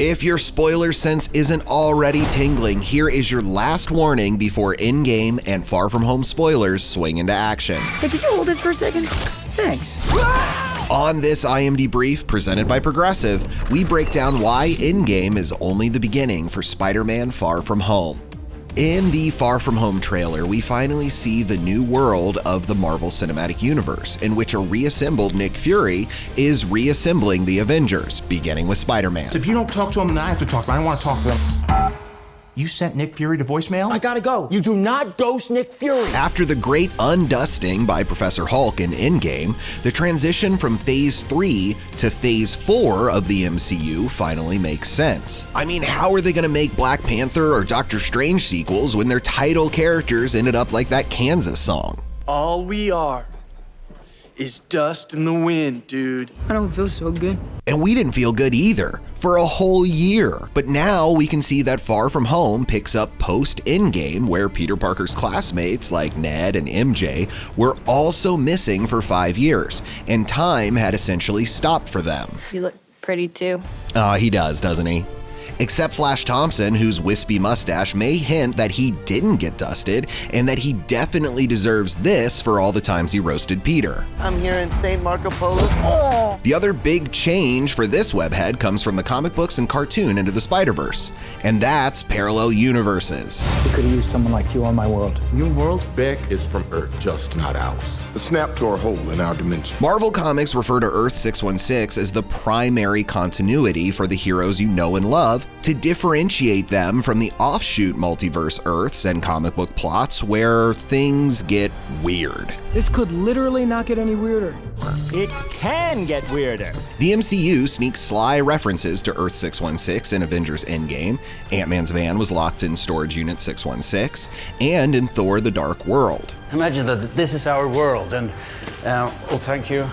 If your spoiler sense isn't already tingling, here is your last warning before Endgame and Far From Home spoilers swing into action. Hey, could you hold this for a second? Thanks. On this IMD brief presented by Progressive, we break down why Endgame is only the beginning for Spider-Man Far From Home. In the Far From Home trailer, we finally see the new world of the Marvel Cinematic Universe, in which a reassembled Nick Fury is reassembling the Avengers, beginning with Spider-Man. If you don't talk to him, then I have to talk to him. I don't want to talk to him. You sent Nick Fury to voicemail? I gotta go. You do not ghost Nick Fury. After the great undusting by Professor Hulk in Endgame, the transition from Phase 3 to Phase 4 of the MCU finally makes sense. I mean, how are they gonna make Black Panther or Doctor Strange sequels when their title characters ended up like that Kansas song? All we are is dust in the wind, dude. I don't feel so good. And we didn't feel good either, for a whole year. But now we can see that Far From Home picks up post-Endgame, where Peter Parker's classmates like Ned and MJ were also missing for 5 years, and time had essentially stopped for them. You look pretty too. He does, doesn't he? Except Flash Thompson, whose wispy mustache may hint that he didn't get dusted and that he definitely deserves this for all the times he roasted Peter. I'm here in St. Marco Polo's. Oh! The other big change for this webhead comes from the comic books and cartoon Into the Spider-Verse, and that's parallel universes. We could have used someone like you on my world. Your world? Beck is from Earth, just not ours. The snap to our hole in our dimension. Marvel Comics refer to Earth 616 as the primary continuity for the heroes you know and love, to differentiate them from the offshoot multiverse Earths and comic book plots where things get weird. This could literally not get any weirder. It can get weirder. The MCU sneaks sly references to Earth 616 in Avengers Endgame, Ant-Man's van was locked in Storage Unit 616, and in Thor: The Dark World. Imagine that this is our world, and, thank you.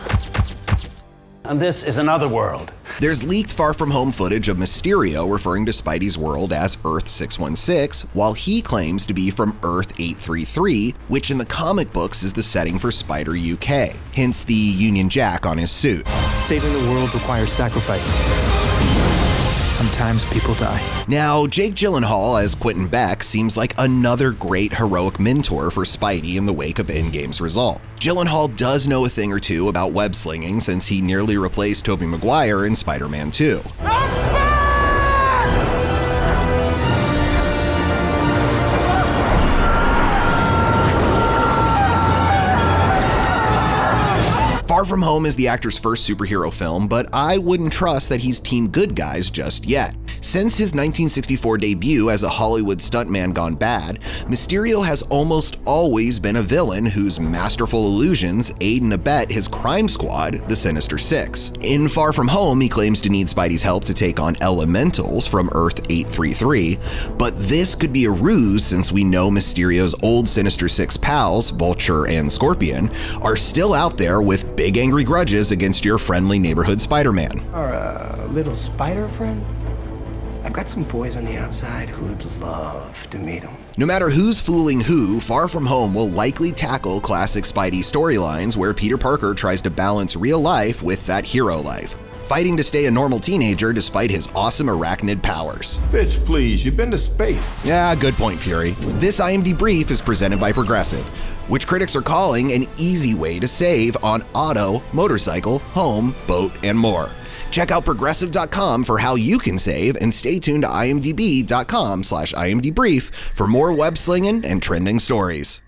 And this is another world. There's leaked Far From Home footage of Mysterio referring to Spidey's world as Earth 616, while he claims to be from Earth 833, which in the comic books is the setting for Spider UK, hence the Union Jack on his suit. Saving the world requires sacrifice. Sometimes people die. Now, Jake Gyllenhaal as Quentin Beck seems like another great heroic mentor for Spidey in the wake of Endgame's result. Gyllenhaal does know a thing or two about web slinging since he nearly replaced Tobey Maguire in Spider-Man 2. Far From Home is the actor's first superhero film, but I wouldn't trust that he's Team Good Guys just yet. Since his 1964 debut as a Hollywood stuntman gone bad, Mysterio has almost always been a villain whose masterful illusions aid and abet his crime squad, the Sinister Six. In Far From Home, he claims to need Spidey's help to take on elementals from Earth 833, but this could be a ruse since we know Mysterio's old Sinister Six pals, Vulture and Scorpion, are still out there with big angry grudges against your friendly neighborhood Spider-Man. Or a little spider friend? I've got some boys on the outside who'd love to meet him. No matter who's fooling who, Far From Home will likely tackle classic Spidey storylines where Peter Parker tries to balance real life with that hero life, fighting to stay a normal teenager despite his awesome arachnid powers. Bitch, please, you've been to space. Yeah, good point, Fury. This IMD brief is presented by Progressive, which critics are calling an easy way to save on auto, motorcycle, home, boat, and more. Check out progressive.com for how you can save, and stay tuned to imdb.com/imdbrief for more web slinging and trending stories.